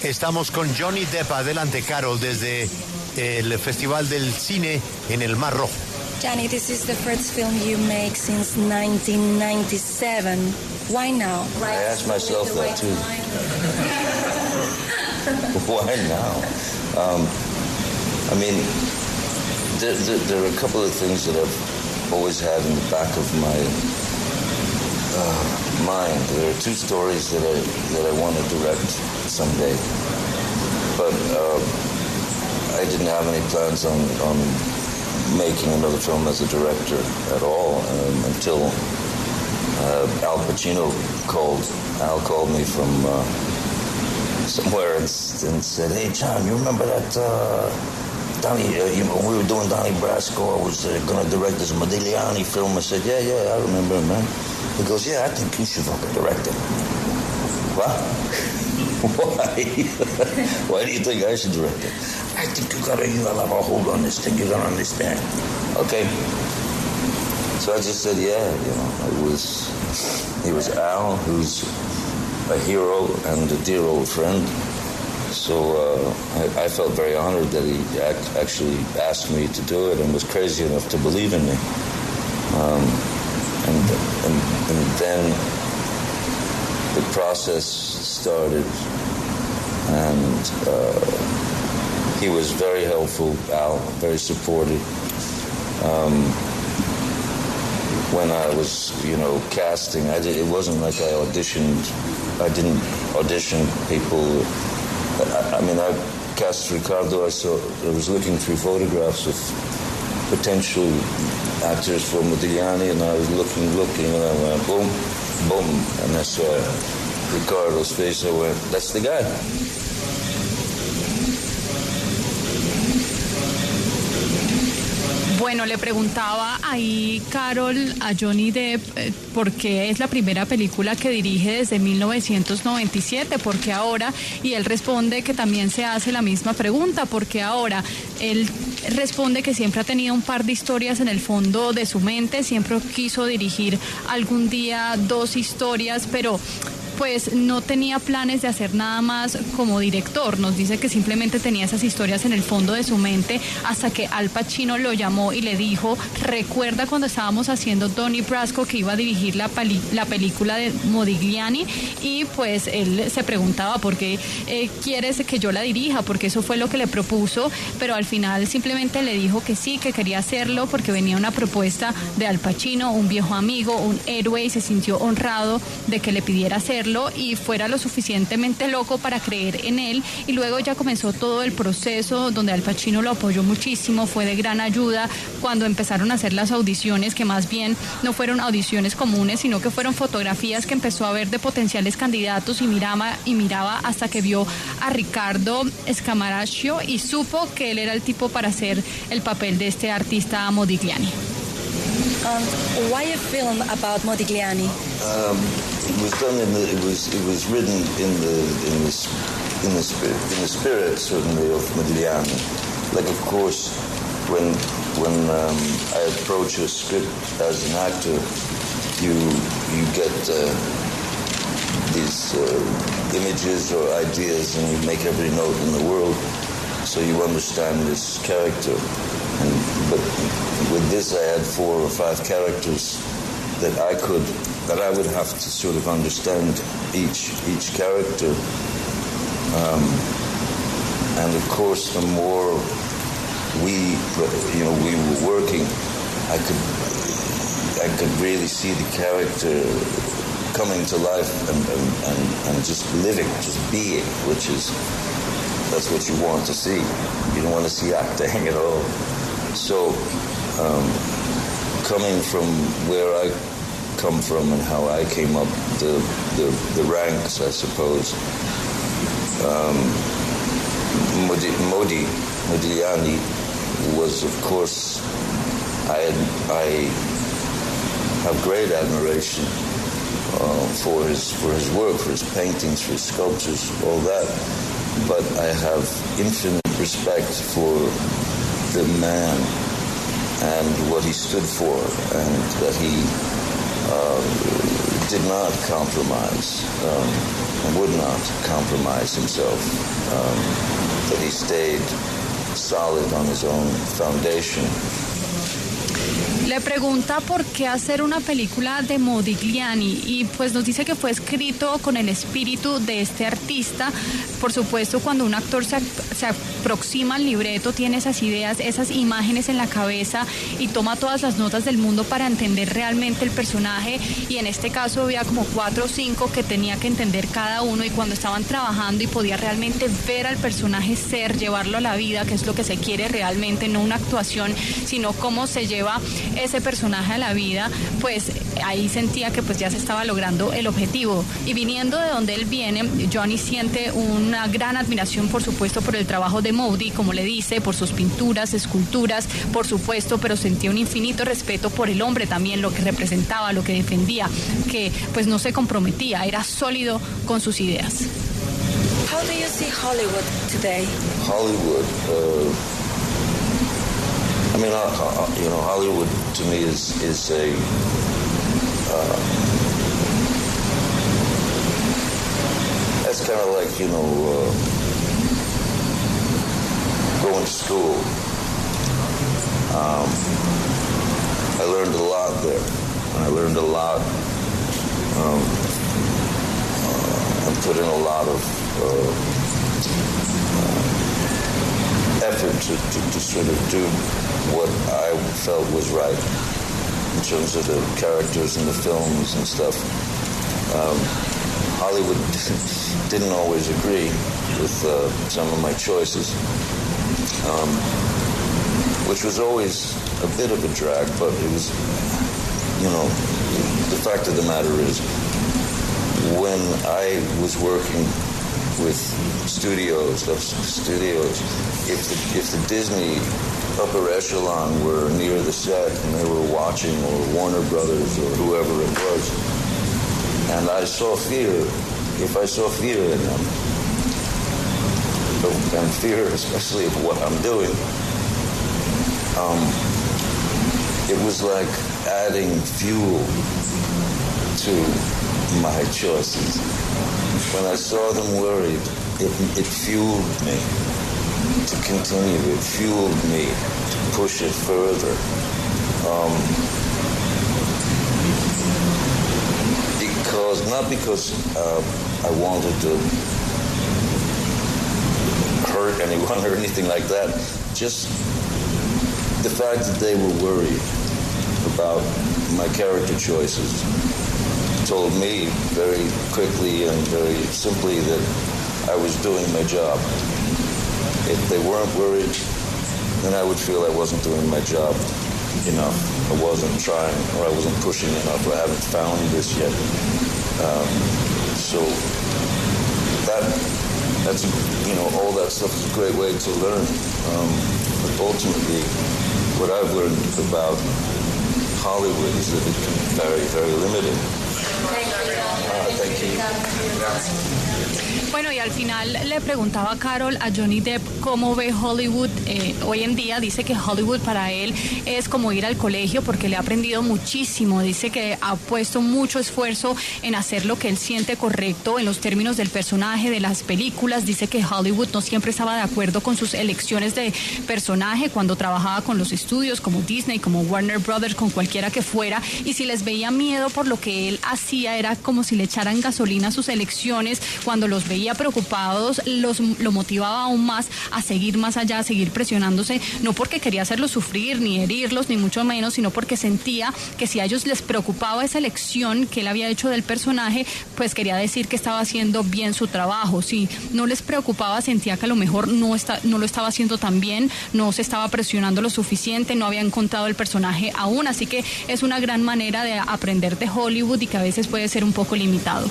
Estamos con Johnny Depp. Adelante, Carol, desde el Festival del Cine en el Mar Rojo. Johnny, this is the first film you make since 1997. Why now? I asked myself that too. Why now? I mean, there are a couple of things that I've always had in the back of my mind. There are two stories that I want to direct someday, but I didn't have any plans on making another film as a director at all until Al Pacino called me from somewhere and said, "Hey, John, you remember that Donnie? We were doing Donnie Brasco. I was going to direct this Modigliani film." I said, "Yeah, I remember him, man." He goes, "Yeah, I think you should fucking direct it." What? Why? Why do you think I should direct it? I think you gotta have a hold on this thing. You gotta understand. Okay. So I just said, yeah. He was Al, who's a hero and a dear old friend. So I felt very honored that he actually asked me to do it and was crazy enough to believe in me. And then the process started, and he was very helpful, Al, very supportive. When I was, casting, it wasn't like I auditioned. I didn't audition people. I cast Ricardo. I was looking through photographs of potential actors for Modigliani, and I was looking, and I went, boom, boom, and I saw Ricardo's face. I went, that's the guy. Bueno, le preguntaba ahí Carol a Johnny Depp por qué es la primera película que dirige desde 1997, por qué ahora, y él responde que también se hace la misma pregunta, porque ahora él responde que siempre ha tenido un par de historias en el fondo de su mente, siempre quiso dirigir algún día 2 historias, pero pues no tenía planes de hacer nada más como director. Nos dice que simplemente tenía esas historias en el fondo de su mente hasta que Al Pacino lo llamó y le dijo, recuerda cuando estábamos haciendo Donnie Brasco que iba a dirigir la película de Modigliani, y pues él se preguntaba por qué quieres que yo la dirija, porque eso fue lo que le propuso, pero al final simplemente le dijo que sí, que quería hacerlo porque venía una propuesta de Al Pacino, un viejo amigo, un héroe, y se sintió honrado de que le pidiera hacerlo y fuera lo suficientemente loco para creer en él. Y luego ya comenzó todo el proceso donde Al Pacino lo apoyó muchísimo, fue de gran ayuda cuando empezaron a hacer las audiciones, que más bien no fueron audiciones comunes, sino que fueron fotografías que empezó a ver de potenciales candidatos y miraba hasta que vio a Ricardo Scamaraccio y supo que él era el tipo para hacer el papel de este artista Modigliani. Why a film about Modigliani? It was done it was written in the spirit certainly of Modigliani. Like, of course, when I approach a script as an actor, you get these images or ideas, and you make every note in the world, so you understand this character. But with this, I had 4 or 5 characters that I would have to sort of understand each character. And of course, the more we were working, I could really see the character coming to life and just living, just being, that's what you want to see. You don't want to see acting at all. So, coming from where I come from and how I came up the ranks, I suppose, Modigliani was, of course, I have great admiration for his work, for his paintings, for his sculptures, all that. But I have infinite respect for the man and what he stood for, and that he did not compromise. and would not compromise himself, that he stayed solid on his own foundation. Le pregunta por qué hacer una película de Modigliani y pues nos dice que fue escrito con el espíritu de este artista. Por supuesto, cuando un actor se aproxima al libreto, tiene esas ideas, esas imágenes en la cabeza y toma todas las notas del mundo para entender realmente el personaje, y en este caso había como 4 o 5 que tenía que entender cada uno, y cuando estaban trabajando y podía realmente ver al personaje ser, llevarlo a la vida, que es lo que se quiere realmente, no una actuación, sino cómo se lleva ese personaje a la vida, pues ahí sentía que pues ya se estaba logrando el objetivo. Y viniendo de donde él viene, Johnny siente una gran admiración, por supuesto, por el trabajo de Modi, como le dice, por sus pinturas, esculturas, por supuesto, pero sentía un infinito respeto por el hombre también, lo que representaba, lo que defendía, que pues no se comprometía, era sólido con sus ideas. How do you see Hollywood today? Hollywood, I mean, you know, Hollywood to me is a that's kind of like, you know, going to school. I learned a lot there, and I learned a lot and put in a lot of effort to sort of do what I felt was right in terms of the characters and the films and stuff. Hollywood didn't always agree with some of my choices, which was always a bit of a drag, but it was, you know, the fact of the matter is, when I was working with studios, if the Disney upper echelon were near the set and they were watching, or Warner Brothers or whoever it was, and I saw fear, if I saw fear in them, and fear especially of what I'm doing, it was like adding fuel to my choices. When I saw them worried, it fueled me to continue. It fueled me to push it further. Not because I wanted to hurt anyone or anything like that, just the fact that they were worried about my character choices told me very quickly and very simply that I was doing my job. If they weren't worried, then I would feel I wasn't doing my job enough. I wasn't trying, or I wasn't pushing enough, or I haven't found this yet. So that's, you know, all that stuff is a great way to learn. But ultimately, what I've learned about Hollywood is that it can be very, very limited. Thank you. Bueno, y al final le preguntaba a Carol a Johnny Depp cómo ve Hollywood hoy en día. Dice que Hollywood para él es como ir al colegio, porque le ha aprendido muchísimo. Dice que ha puesto mucho esfuerzo en hacer lo que él siente correcto en los términos del personaje, de las películas. Dice que Hollywood no siempre estaba de acuerdo con sus elecciones de personaje cuando trabajaba con los estudios como Disney, como Warner Brothers, con cualquiera que fuera, y si les veía miedo por lo que él hacía, era como si le echaran gasolina a sus elecciones. Cuando los veía preocupados, lo motivaba aún más a seguir más allá, a seguir presionándose, no porque quería hacerlos sufrir, ni herirlos, ni mucho menos, sino porque sentía que si a ellos les preocupaba esa elección que él había hecho del personaje, pues quería decir que estaba haciendo bien su trabajo. Si no les preocupaba, sentía que a lo mejor no lo estaba haciendo tan bien, no se estaba presionando lo suficiente, no había encontrado el personaje aún. Así que es una gran manera de aprender de Hollywood, y que a veces puede ser un poco limitado.